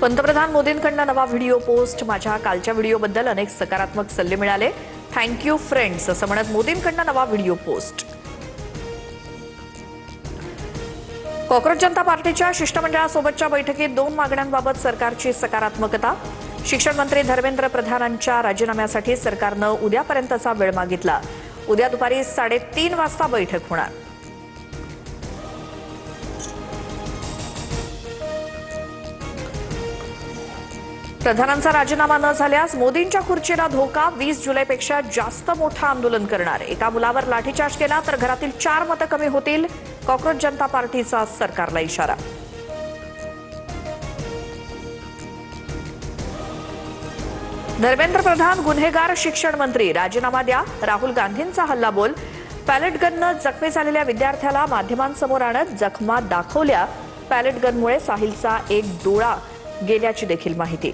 पंतप्रधान मोदींकडून नवा video post. माझ्या कालच्या व्हिडिओबद्दल अनेक सकारात्मक सल्ले मिळाले। थँक्यू फ्रेंड्स असं म्हणत मोदींकडून नवा व्हिडिओ पोस्ट। कॉक्रोच जनता पार्टीच्या शिष्टमंडळासोबतच्या बैठकीत 2 मागण्यांबाबत सरकारची सकारात्मकता। शिक्षण मंत्री धर्मेंद्र प्रधानांच्या राजीनाम्यासाठी सरकारनं उद्यापर्यंतचा वेळ मागितला। उद्या दुपारी 3:30 वाजता बैठक होणार। प्रधानांचा राजीनामा न झाल्यास मोदींच्या खुर्चीला धोका। 20 जुलैपेक्षा जास्त मोठं आंदोलन करणार। एका मुलावर लाठीचार्ज केला तर घरातील 4 मतं कमी होतील। कॉक्रोच जनता पार्टीचा सरकारला इशारा। धर्मेंद्र प्रधान गुन्हेगार शिक्षण मंत्री, राजीनामा द्या। राहुल गांधींचा हल्लाबोल। पॅलेट गननं जखमी झालेल्या विद्यार्थ्याला माध्यमांसमोर आणत जखमा दाखवल्या। पॅलेट गनमुळे साहिलचा एक डोळा गेल्याची देखील माहिती।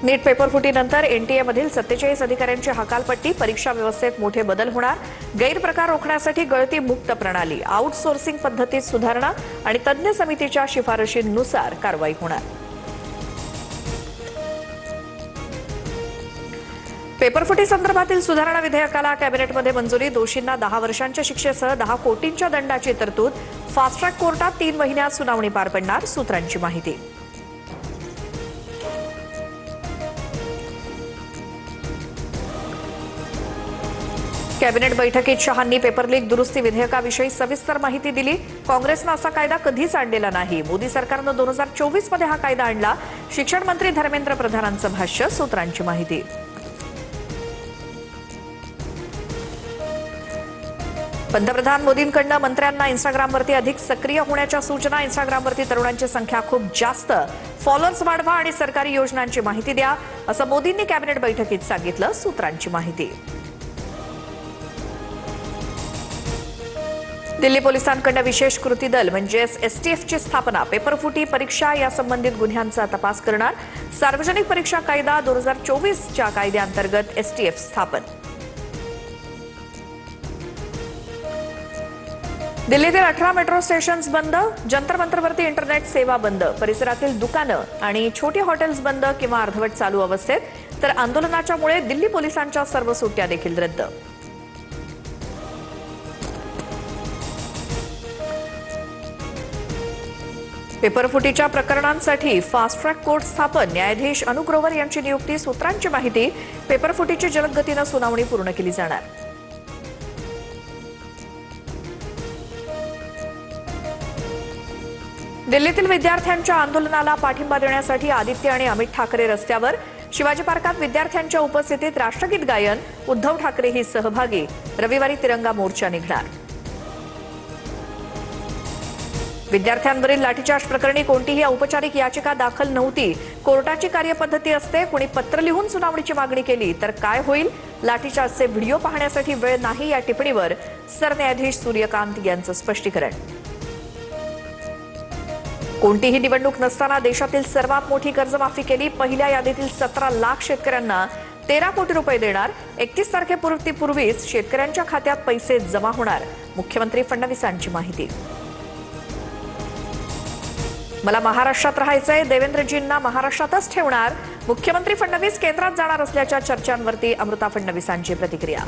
नीट पेपरफुटीनंतर एनटीएमधील 47 अधिकाऱ्यांची हकालपट्टी। परीक्षा व्यवस्थेत मोठे बदल होणार। गैरप्रकार रोखण्यासाठी गळती मुक्त प्रणाली, आउटसोर्सिंग पद्धतीत सुधारणा आणि तज्ञ समितीच्या शिफारशींनुसार कारवाई होणार। पेपरफुटी संदर्भातील सुधारणा विधेयकाला कॅबिनेटमध्ये मंजुरी। दोषींना 10 वर्षांच्या शिक्षेसह 10 कोटींच्या दंडाची तरतूद। फास्ट ट्रॅक कोर्टात 3 महिन्यात सुनावणी पार पडणार। सूत्रांची माहिती। कॅबिनेट बैठकीत शहांनी पेपर लीक दुरुस्ती विधेयकाविषयी सविस्तर माहिती दिली। काँग्रेसनं असा कायदा कधीच आणलेला नाही। मोदी सरकारनं 2024 मध्ये हा कायदा आणला। शिक्षण मंत्री धर्मेंद्र प्रधानांचं भाष्य। सूत्रांची माहिती। पंतप्रधान मोदींकडून मंत्र्यांना इन्स्टाग्रामवरती अधिक सक्रिय होण्याच्या सूचना। इन्स्टाग्रामवरती तरुणांची संख्या खूप जास्त। फॉलोअर्स वाढवा आणि सरकारी योजनांची माहिती द्या असं मोदींनी कॅबिनेट बैठकीत सांगितलं। सूत्रांची माहिती। दिल्ली पोलिसांकडून विशेष कृती दल म्हणजेच एसटीएफची स्थापना। पेपरफुटी, परीक्षा या संबंधित गुन्ह्यांचा तपास करणार। सार्वजनिक परीक्षा कायदा 2024च्या कायद्याअंतर्गत एसटीएफ स्थापन। दिल्लीतील 18 मेट्रो स्टेशन्स बंद। जंतर मंतरवरती इंटरनेट सेवा बंद। परिसरातील दुकानं आणि छोटी हॉटेल्स बंद किंवा अर्धवट चालू अवस्थेत। तर आंदोलनाच्यामुळे दिल्ली पोलिसांच्या सर्व सुट्ट्या देखील रद्द। पेपरफुटीच्या प्रकरणांसाठी फास्ट ट्रॅक कोर्ट स्थापन। न्यायाधीश अनु ग्रोवर यांची नियुक्ती। सूत्रांची माहिती। पेपरफुटीची जलद गतीनं सुनावणी पूर्ण केली जाणार। दिल्लीतील विद्यार्थ्यांच्या आंदोलनाला पाठिंबा देण्यासाठी आदित्य आणि अमित ठाकरे रस्त्यावर। शिवाजी पार्कात विद्यार्थ्यांच्या उपस्थितीत राष्ट्रगीत गायन। उद्धव ठाकरेही सहभागी। रविवारी तिरंगा मोर्चा निघणार। विद्यार्थ्यांवरील लाठीचार्ज प्रकरणी कोणतीही औपचारिक याचिका दाखल नव्हती। कोर्टाची कार्यपद्धती असते। कोणी पत्र लिहून सुनावणीची मागणी केली तर काय होईल? लाठीचार्जचे व्हिडिओ पाहण्यासाठी वेळ नाही या टिप्पणीवर सरन्यायाधीश सूर्यकांत यांचं स्पष्टीकरण। कोणतीही निवडणूक नसताना देशातील सर्वात मोठी कर्जमाफी केली। पहिल्या यादीतील 17 लाख शेतकऱ्यांना 13 कोटी रुपये देणार। 31 तारखेपूर्वीच शेतकऱ्यांच्या खात्यात पैसे जमा होणार। मुख्यमंत्री फडणवीसांची माहिती। मला महाराष्ट्रात राहायचंय। देवेंद्रजींना महाराष्ट्रातच ठेवणार। मुख्यमंत्री फडणवीस केंद्रात जाणार असल्याच्या चर्चांवरती अमृता फडणवीसांची प्रतिक्रिया।